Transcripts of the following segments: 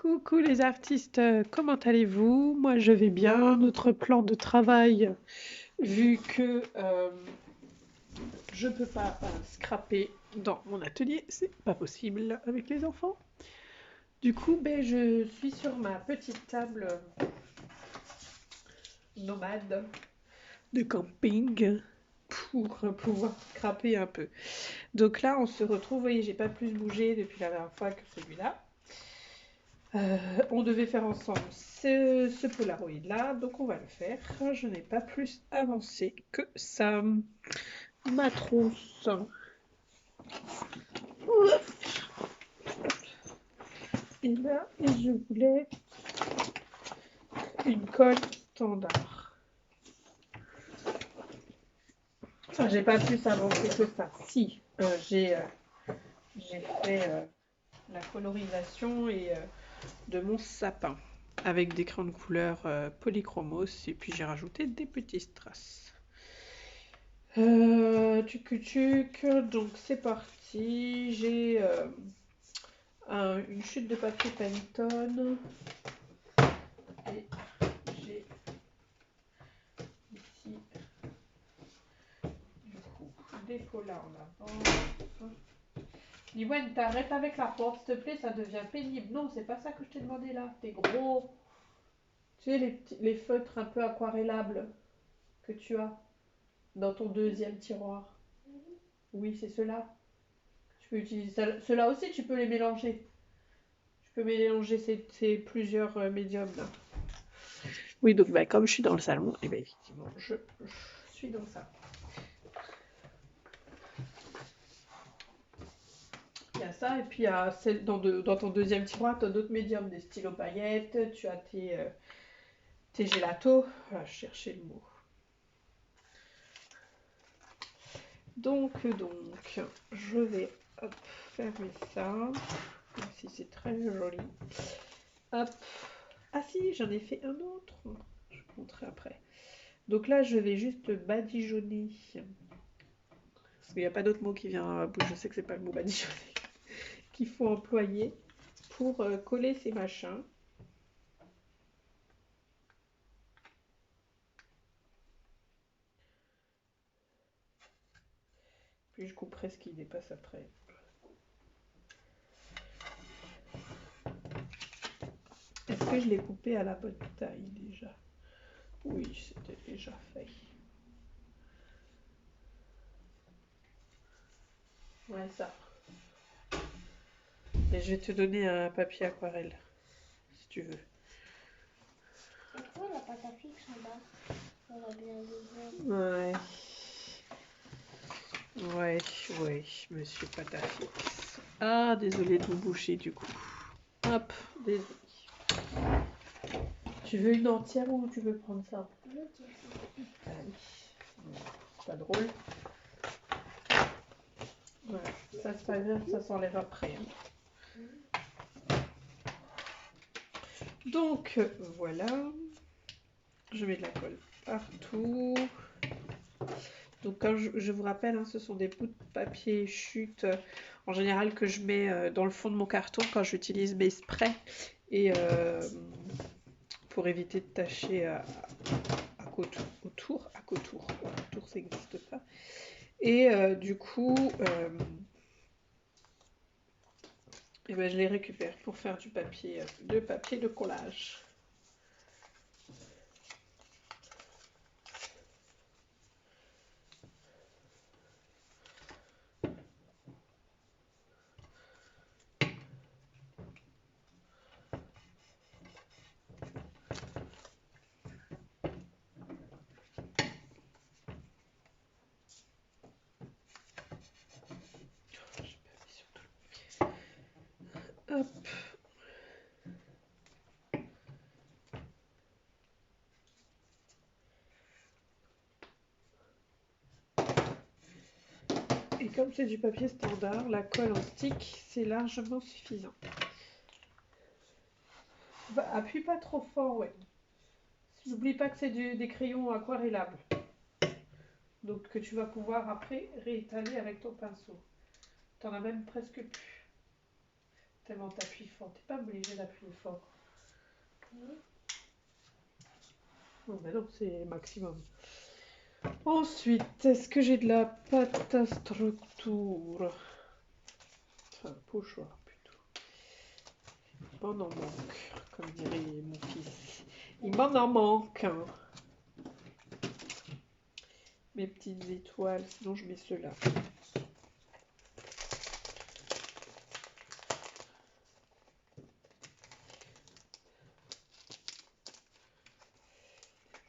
Coucou les artistes, comment allez-vous? Moi je vais bien. Notre plan de travail, vu que je peux pas scraper dans mon atelier, c'est pas possible avec les enfants. Du coup, ben, je suis sur ma petite table nomade de camping pour pouvoir scraper un peu. Donc là, on se retrouve, vous voyez, j'ai pas plus bougé depuis la dernière fois que celui-là. On devait faire ensemble ce Polaroid là, donc on va le faire. Je n'ai pas plus avancé que ça. Ma trousse. Et là, je voulais une colle standard. Enfin, j'ai pas plus avancé que ça. Si, j'ai fait la colorisation de mon sapin avec des crayons de couleur polychromos et puis j'ai rajouté des petits strass. Tuc, donc c'est parti. J'ai une chute de papier Pantone et j'ai ici du coup des polars en avant. Liwen, t'arrêtes avec la porte s'il te plaît, ça devient pénible. Non, c'est pas ça que je t'ai demandé là. T'es gros. Tu sais, les feutres un peu aquarellables que tu as dans ton deuxième tiroir. Oui, c'est ceux-là. Tu peux utiliser ça. Ceux-là aussi, tu peux les mélanger. Tu peux mélanger ces plusieurs médiums là. Oui, donc bah, comme je suis dans le salon, et ben effectivement, je suis dans ça. Il y a ça, et puis il y a dans ton deuxième tiroir, tu as d'autres médiums, des stylos paillettes, tu as tes gélatos. Voilà, je cherchais le mot. Donc, je vais hop, fermer ça. Même si c'est très joli. Hop. Ah si, j'en ai fait un autre. Je vais vous montrer après. Donc là, je vais juste badigeonner. Parce qu'il n'y a pas d'autre mot qui vient à la bouche. Je sais que c'est pas le mot badigeonner qu'il faut employer pour coller ces machins. Puis je couperai ce qui dépasse après. Est-ce que je l'ai coupé à la bonne taille déjà? Oui, c'était déjà fait. Ouais, ça. Et je vais te donner un papier aquarelle, si tu veux. C'est quoi la pâte à fixe en bas? On va bien le voir. Ouais. Ouais, monsieur Patafix. Ah, désolé de vous boucher du coup. Hop, désolé. Tu veux une entière ou tu veux prendre ça? Allez. Pas drôle. Voilà, ça c'est pas grave, ça s'enlève après. Donc voilà, je mets de la colle partout. Donc comme je vous rappelle, hein, ce sont des bouts de papier chute en général que je mets dans le fond de mon carton quand j'utilise mes sprays et pour éviter de tacher à autour ça n'existe pas. Et du coup, et ben, je les récupère pour faire du papier de collage. Hop. Et comme c'est du papier standard, la colle en stick, c'est largement suffisant. Bah, appuie pas trop fort, ouais. N'oublie pas que c'est des crayons aquarellables. Donc que tu vas pouvoir après réétaler avec ton pinceau. T'en as même presque plus. Tellement t'appuies fort. T'es pas obligé d'appuyer fort. Non, mais non, c'est maximum. Ensuite, est-ce que j'ai de la pâte à structure? Enfin, pochoir plutôt. Il m'en en manque, comme dirait mon fils. Il m'en en manque. Hein. Mes petites étoiles, sinon je mets ceux-là.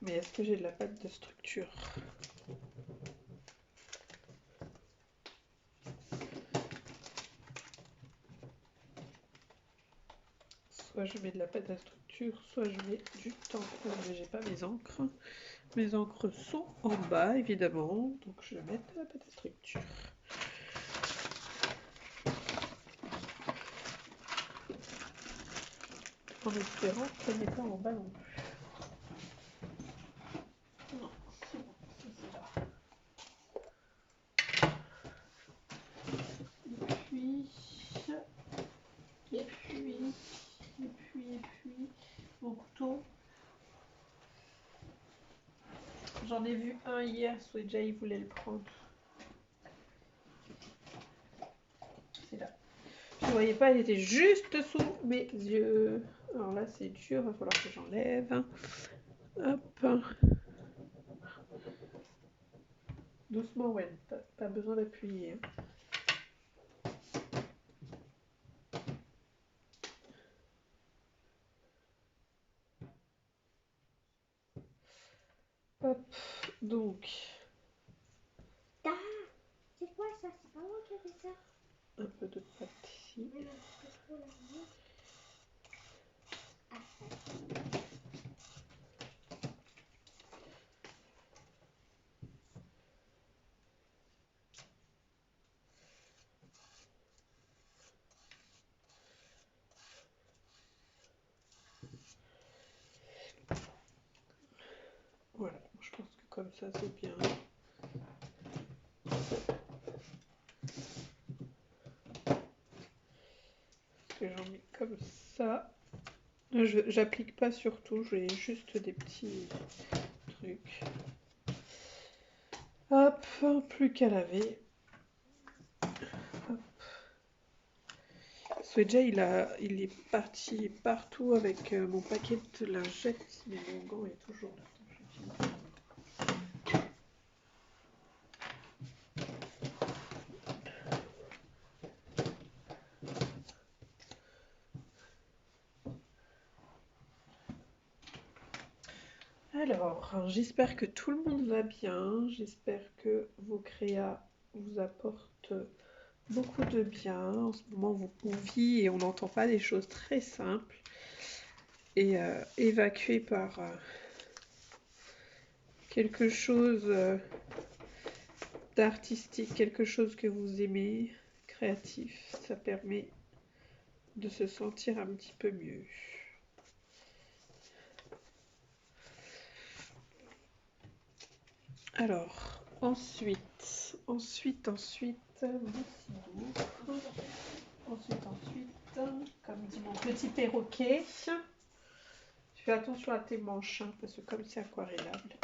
Mais est-ce que j'ai de la pâte de structure? Soit je mets de la pâte à structure, soit je mets du tampon. Mais j'ai pas mes encres. Mes encres sont en bas, évidemment. Donc je vais mettre de la pâte à structure. En espérant qu'elle n'est pas en bas non plus. Non, c'est bon, ça c'est là. Et puis, mon couteau. J'en ai vu un hier, Sweja, il voulait le prendre. C'est là. Je ne voyais pas, il était juste sous mes yeux. Alors là, c'est dur, il va falloir que j'enlève. Hop. Doucement, ouais, pas besoin d'appuyer. Hop, donc. Ah, c'est quoi ça? C'est pas moi qui ai fait ça. Un peu de pâte ici. Voilà, je pense que comme ça c'est bien. Que j'en mets comme ça. J'applique pas sur tout, j'ai juste des petits trucs. Hop, plus qu'à laver. Sweja, il est parti partout avec mon paquet de lingettes, mais mon gant est toujours là. Alors, j'espère que tout le monde va bien. J'espère que vos créas vous apportent beaucoup de bien. En ce moment, on vit et on n'entend pas des choses très simples et évacuées par quelque chose d'artistique, quelque chose que vous aimez, créatif. Ça permet de se sentir un petit peu mieux. Alors, ensuite, comme dit mon petit perroquet, fais attention à tes manches, hein, parce que comme c'est aquarellable.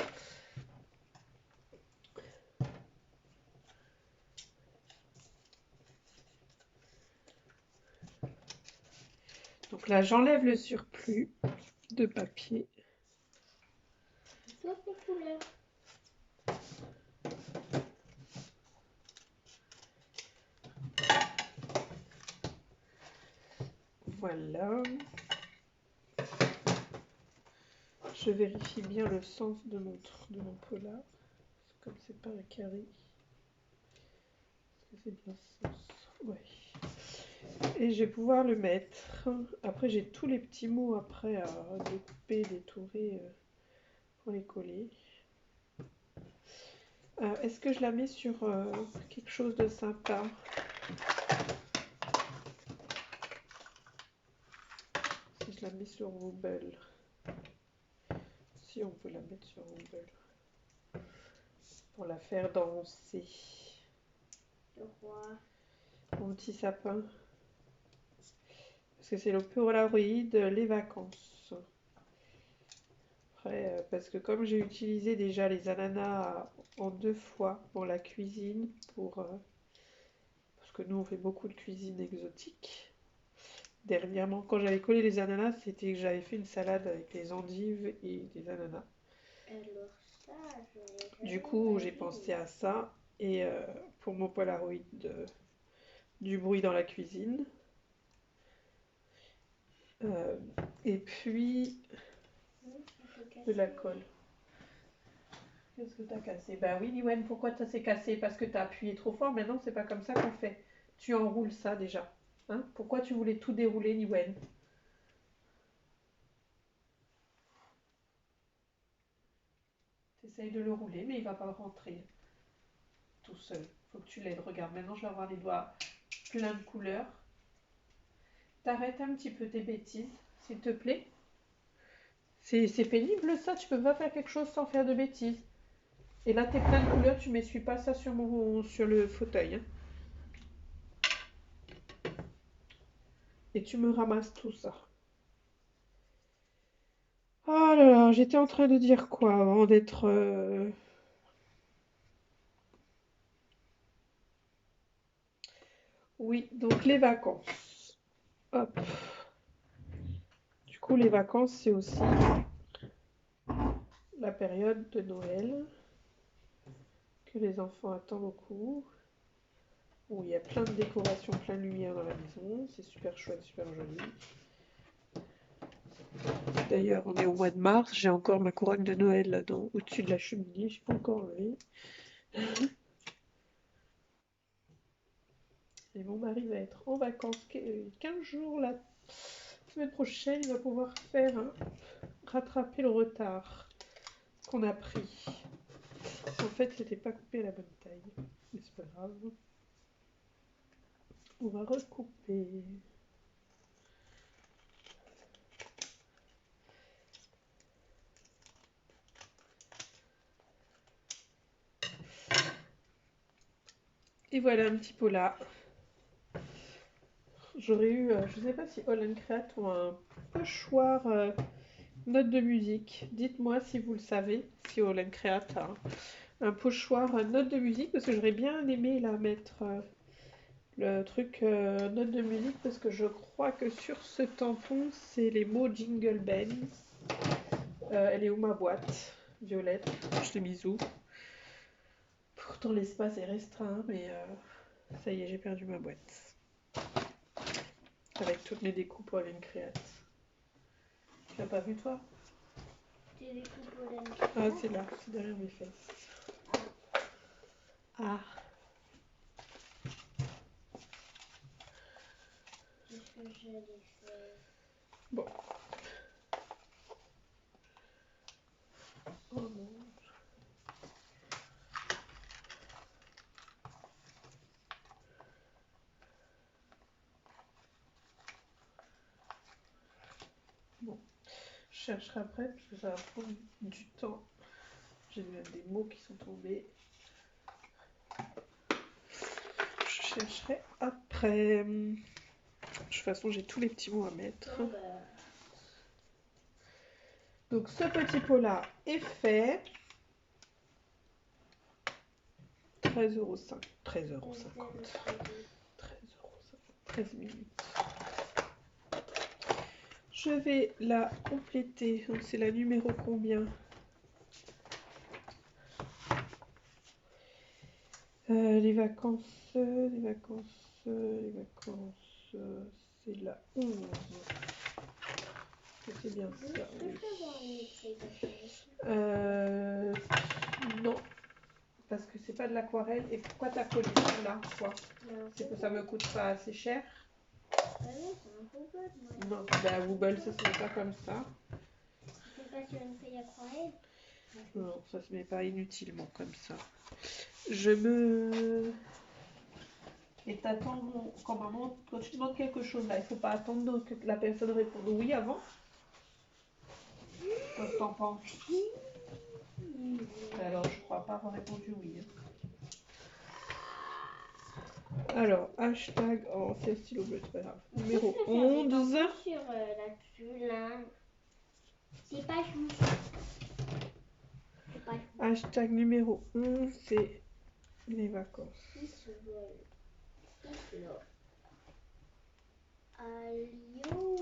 Donc là, j'enlève le surplus de papier. Toutes les couleurs. Voilà. Je vérifie bien le sens de mon polar. Comme c'est pas un carré. Est-ce que c'est bien ce sens? Ouais. Et je vais pouvoir le mettre. Après, j'ai tous les petits mots après à découper, détourer pour les coller. Est-ce que je la mets sur quelque chose de sympa? Si je la mets sur Wobble. Si on peut la mettre sur Wobble. Pour la faire danser. Le roi. Mon petit sapin. Parce que c'est le Polaroid, les vacances. Après, parce que comme j'ai utilisé déjà les ananas en 2 fois pour la cuisine, parce que nous on fait beaucoup de cuisine exotique. Dernièrement, quand j'avais collé les ananas, c'était que j'avais fait une salade avec les endives et des ananas. Alors ça, je Du coup, j'ai pensé à ça. Et pour mon Polaroid du bruit dans la cuisine. Euh, et puis de la colle. Qu'est-ce que t'as cassé? Bah oui, Niwen, pourquoi ça s'est cassé? Parce que t'as appuyé trop fort. Maintenant, c'est pas comme ça qu'on fait. Tu enroules ça déjà. Hein? Pourquoi tu voulais tout dérouler, Niwen? T'essayes de le rouler, mais il va pas rentrer tout seul. Faut que tu l'aides. Regarde, maintenant, je vais avoir les doigts pleins de couleurs. T'arrêtes un petit peu tes bêtises, s'il te plaît. C'est pénible ça, tu peux pas faire quelque chose sans faire de bêtises. Et là, t'es plein de couleurs, tu m'essuies pas ça sur le fauteuil. Hein. Et tu me ramasses tout ça. Oh là là, j'étais en train de dire quoi avant d'être... Oui, donc les vacances. Hop. Du coup, les vacances, c'est aussi la période de Noël que les enfants attendent beaucoup. Où il y a plein de décorations, plein de lumière dans la maison. C'est super chouette, super joli. D'ailleurs, on est au mois de mars. J'ai encore ma couronne de Noël là au-dessus de la cheminée. Je n'ai pas encore enlevé. Et mon mari va être en vacances 15 jours la semaine prochaine. Il va pouvoir rattraper le retard qu'on a pris. En fait, c'était pas coupé à la bonne taille. Mais c'est pas grave. On va recouper. Et voilà un petit pola. J'aurais eu, je sais pas si All Create ont un pochoir note de musique. Dites-moi si vous le savez, si All Create a un pochoir note de musique, parce que j'aurais bien aimé la mettre le truc note de musique, parce que je crois que sur ce tampon, c'est les mots Jingle Bells. Elle est où ma boîte? Violette, je l'ai mise où? Pourtant l'espace est restreint, mais ça y est, j'ai perdu ma boîte. Avec toutes mes découpes All Create. Tu l'as pas vu toi? Tes découpes All Ah, c'est là, c'est derrière mes fesses. Ah. Qu'est-ce que j'allais faire? Bon. Oh non. Bon. Je chercherai après parce que ça va prendre du temps. J'ai même des mots qui sont tombés. Je chercherai après. De toute façon, j'ai tous les petits mots à mettre. Oh bah. Donc, ce petit pot-là est fait. 13,50 €. 13,50 €. 13 minutes. Je vais la compléter. Donc, c'est la numéro combien? Les vacances, c'est la 11. C'est bien ça. Est-ce que je peux avoir une écriture Non, parce que c'est pas de l'aquarelle. Et pourquoi t'as collé ça là, toi? C'est que ça me coûte pas assez cher. Ah non, c'est un Google, moi. Non, bah Google, ça se met pas comme ça. C'est pas sur une feuille aquarelle? Non, ça se met pas inutilement comme ça. Je me... Et t'attends quand tu demandes quelque chose là, il faut pas attendre que la personne réponde oui avant. Qu'est-ce que t'en penses? Alors, je crois pas avoir répondu oui. Alors, hashtag, oh c'est stylo bleu, c'est pas grave. Numéro Je peux faire des 11. tampons sur là-dessus, là. C'est pas juste. C'est pas juste. Hashtag numéro 11, c'est les vacances. Ils se veulent. Ils se veulent. Allô,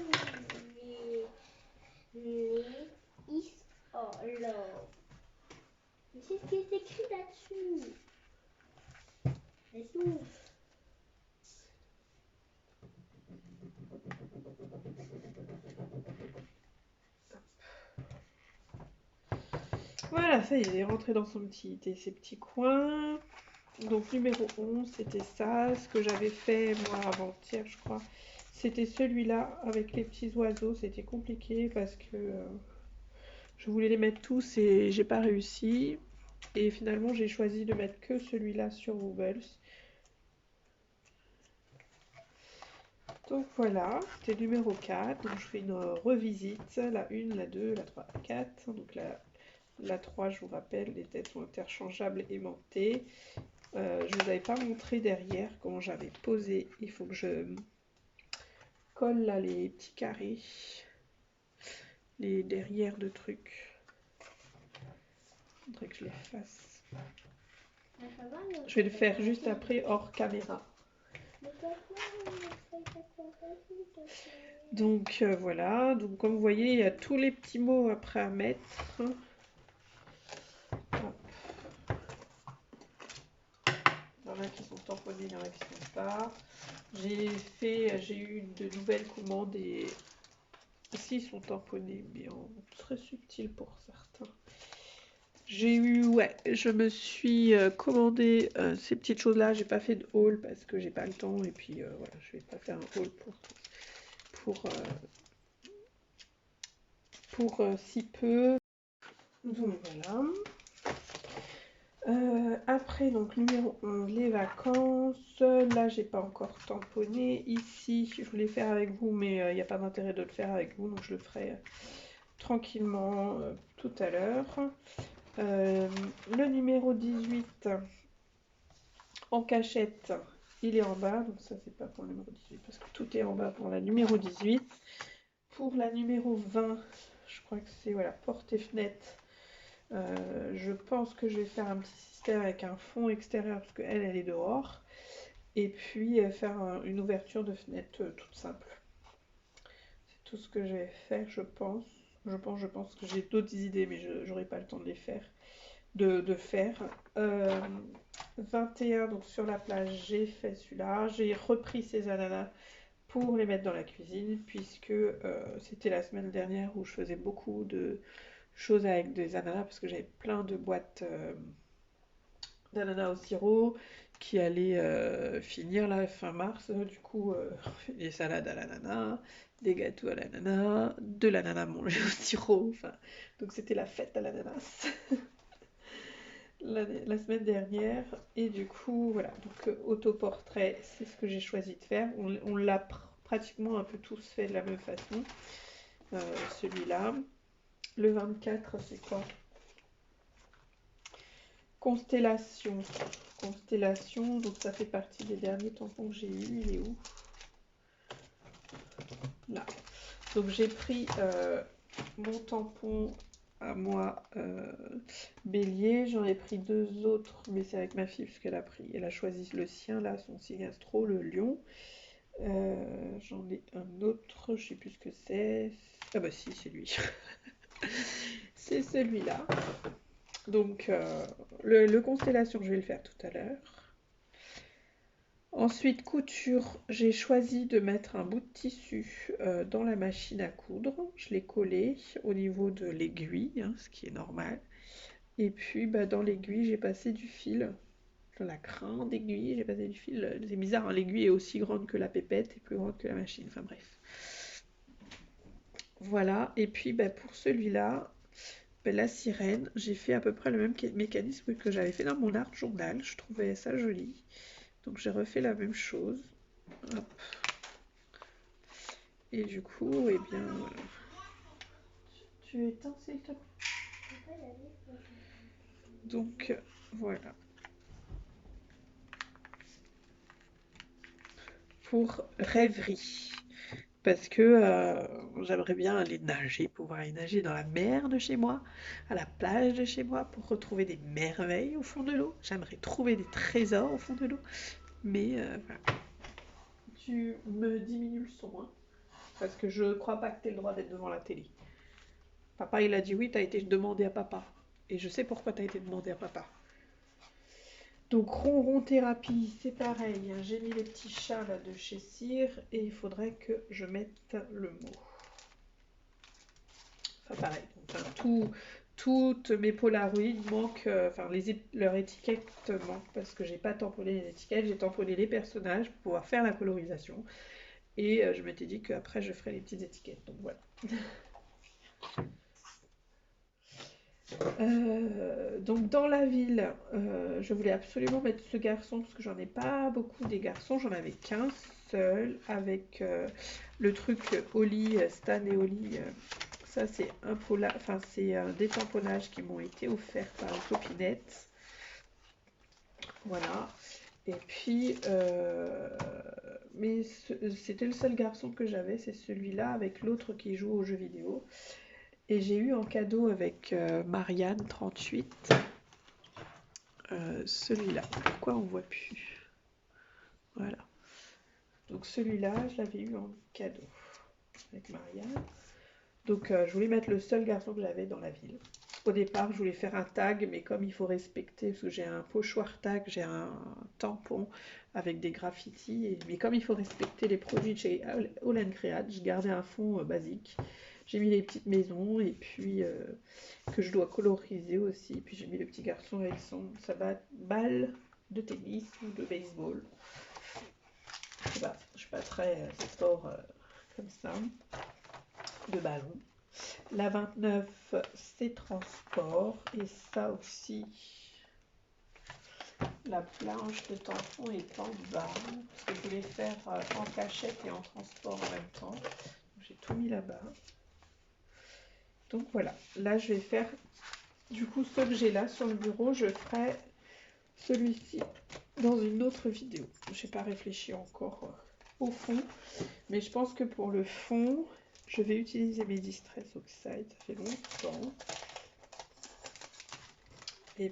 les is all love. Mais c'est ce qui est écrit là-dessus. Laisse-nous. Voilà, ça y est, il est rentré dans ses petits coins. Donc numéro 11, c'était ça. Ce que j'avais fait moi avant-hier, je crois. C'était celui-là avec les petits oiseaux. C'était compliqué parce que je voulais les mettre tous et j'ai pas réussi. Et finalement, j'ai choisi de mettre que celui-là sur Wobbles. Donc voilà, c'était numéro 4. Donc je fais une revisite. La 1, la 2, la 3, la 4. Donc la 3, je vous rappelle, les têtes sont interchangeables aimantées. Je ne vous avais pas montré derrière comment j'avais posé. Il faut que je colle là les petits carrés. Les derrières de trucs. Il faudrait que je les fasse. Je vais le faire juste après hors caméra. Donc voilà, donc comme vous voyez, il y a tous les petits mots après à mettre. Il y en a qui sont tamponnés, il y en a qui ne sont pas. J'ai eu de nouvelles commandes et aussi ils sont tamponnés, mais en très subtil pour certains. Je me suis commandé ces petites choses-là. J'ai pas fait de haul parce que j'ai pas le temps et puis voilà, je vais pas faire un haul pour si peu. Donc voilà. Après, donc numéro 11, les vacances. Là, j'ai pas encore tamponné. Ici, je voulais faire avec vous, mais il n'y a pas d'intérêt de le faire avec vous, donc je le ferai tranquillement tout à l'heure. Le numéro 18 en cachette, il est en bas, donc ça c'est pas pour le numéro 18 parce que tout est en bas pour la numéro 18. Pour la numéro 20, je crois que c'est voilà, porte et fenêtre. Je pense que je vais faire un petit système avec un fond extérieur parce qu'elle est dehors. Et puis faire une ouverture de fenêtre toute simple. C'est tout ce que je vais faire, je pense. Je pense que j'ai d'autres idées, mais je n'aurai pas le temps de les faire. De faire. 21, donc sur la plage, j'ai fait celui-là. J'ai repris ces ananas pour les mettre dans la cuisine, puisque c'était la semaine dernière où je faisais beaucoup de choses avec des ananas, parce que j'avais plein de boîtes d'ananas au sirop qui allaient finir la fin mars. Du coup, des salades à l'ananas, des gâteaux à l'ananas, de l'ananas mangé au sirop. Enfin, donc c'était la fête à l'ananas. La semaine dernière. Et du coup, voilà. Donc, autoportrait, c'est ce que j'ai choisi de faire. On l'a pratiquement un peu tous fait de la même façon. Celui-là. Le 24, c'est quoi? Constellation. Constellation, donc ça fait partie des derniers tampons que j'ai eu. Il est où? Là. Donc j'ai pris mon tampon à moi bélier, j'en ai pris deux autres, mais c'est avec ma fille parce elle a choisi le sien là, son signe astro, le lion. J'en ai un autre, je sais plus ce que c'est. Ah bah si, c'est lui. C'est celui-là. Donc le constellation, je vais le faire tout à l'heure. Ensuite, couture, j'ai choisi de mettre un bout de tissu dans la machine à coudre. Je l'ai collé au niveau de l'aiguille, hein, ce qui est normal. Et puis dans l'aiguille, j'ai passé du fil. Dans la grande aiguille, j'ai passé du fil. C'est bizarre, hein, l'aiguille est aussi grande que la pépette et plus grande que la machine. Enfin bref. Voilà, et puis pour celui-là, la sirène, j'ai fait à peu près le même mécanisme que j'avais fait dans mon art journal. Je trouvais ça joli. Donc j'ai refait la même chose. Hop. Et du coup, eh bien, voilà. Tu éteins s'il te plaît. Donc voilà. pour rêverie. Parce que j'aimerais bien aller nager, pouvoir aller nager dans la mer de chez moi, à la plage de chez moi, pour retrouver des merveilles au fond de l'eau. J'aimerais trouver des trésors au fond de l'eau. Mais voilà. Tu me diminues le son, hein, parce que je crois pas que tu aies le droit d'être devant la télé. Papa, il a dit oui, tu as été demandé à papa. Et je sais pourquoi tu as été demandé à papa. Donc ronron thérapie, c'est pareil, hein. J'ai mis les petits chats là de chez Cire et il faudrait que je mette le mot. Enfin pareil, donc, hein, toutes mes Polaroids manquent, enfin leur étiquette manque parce que j'ai pas tamponné les étiquettes, j'ai tamponné les personnages pour pouvoir faire la colorisation et je m'étais dit qu'après je ferais les petites étiquettes, donc voilà. Donc dans la ville, je voulais absolument mettre ce garçon parce que j'en ai pas beaucoup des garçons, j'en avais qu'un seul avec le truc Oli, Stan et Oli. Ça c'est des tamponnages qui m'ont été offerts par une copinette. Voilà. Et puis, mais c'était le seul garçon que j'avais, c'est celui-là avec l'autre qui joue aux jeux vidéo. Et j'ai eu en cadeau avec Marianne 38 celui-là. Pourquoi on ne voit plus? Voilà. Donc celui-là, je l'avais eu en cadeau avec Marianne. Donc je voulais mettre le seul garçon que j'avais dans la ville. Au départ, je voulais faire un tag, mais comme il faut respecter, parce que j'ai un pochoir tag, j'ai un tampon avec des graffitis, mais comme il faut respecter les produits de chez All Create, je gardais un fond basique. J'ai mis les petites maisons et puis que je dois coloriser aussi. Puis j'ai mis le petit garçon avec sa balle de tennis ou de baseball. Je sais pas, je suis pas très sport comme ça, de ballon. La 29, c'est transport. Et ça aussi, la planche de tampon est en bas. Parce que je voulais faire en cachette et en transport en même temps. J'ai tout mis là-bas. Donc voilà, là je vais faire, du coup ce que j'ai là sur le bureau, je ferai celui-ci dans une autre vidéo. Je n'ai pas réfléchi encore au fond, mais je pense que pour le fond, je vais utiliser mes Distress Oxide, ça fait longtemps. Et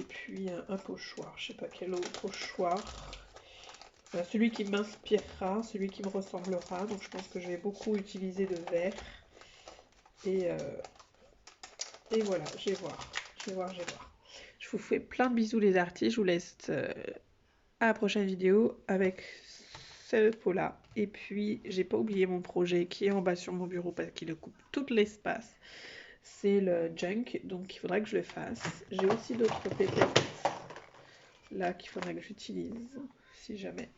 puis un pochoir, je ne sais pas quel autre pochoir. Celui qui m'inspirera, celui qui me ressemblera, donc je pense que je vais beaucoup utiliser de vert. Et voilà, je vais voir. Je vous fais plein de bisous les artistes, je vous laisse à la prochaine vidéo avec ce pot-là. Et puis, j'ai pas oublié mon projet qui est en bas sur mon bureau parce qu'il occupe tout l'espace. C'est le junk, donc il faudra que je le fasse. J'ai aussi d'autres pépettes là qu'il faudra que j'utilise, si jamais.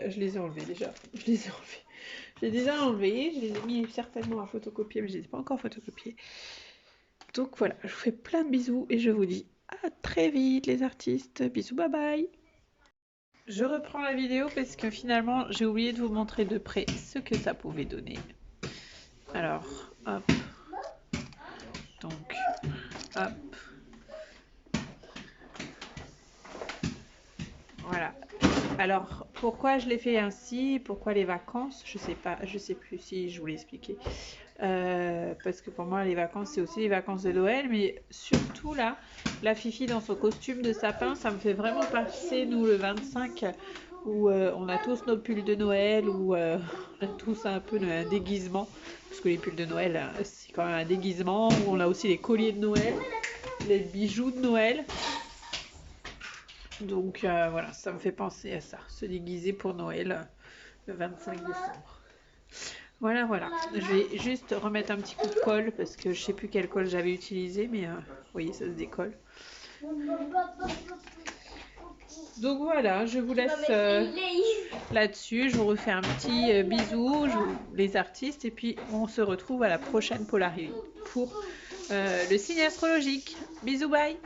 Je les ai enlevés déjà. Je les ai déjà enlevés. Je les ai mis certainement à photocopier, mais je ne les ai pas encore photocopiés. Donc voilà, je vous fais plein de bisous et je vous dis à très vite les artistes. Bisous, bye bye. Je reprends la vidéo parce que finalement, j'ai oublié de vous montrer de près ce que ça pouvait donner. Alors, hop. Donc, hop. Voilà. Alors, pourquoi je l'ai fait ainsi? Pourquoi les vacances? Je sais pas, je sais plus si je vous l'ai expliqué. Parce que pour moi, les vacances, c'est aussi les vacances de Noël. Mais surtout là, la Fifi dans son costume de sapin, ça me fait vraiment passer, nous, le 25, où on a tous nos pulls de Noël, où on a tous un peu un déguisement. Parce que les pulls de Noël, c'est quand même un déguisement. Où on a aussi les colliers de Noël, les bijoux de Noël. Donc voilà, ça me fait penser à ça, se déguiser pour Noël le 25 décembre. Voilà, je vais juste remettre un petit coup de colle parce que je sais plus quel colle j'avais utilisé, mais vous voyez, ça se décolle. Donc voilà, je vous laisse là-dessus. Je vous refais un petit bisou, les artistes, et puis on se retrouve à la prochaine Polaroid pour le signe astrologique. Bisous, bye!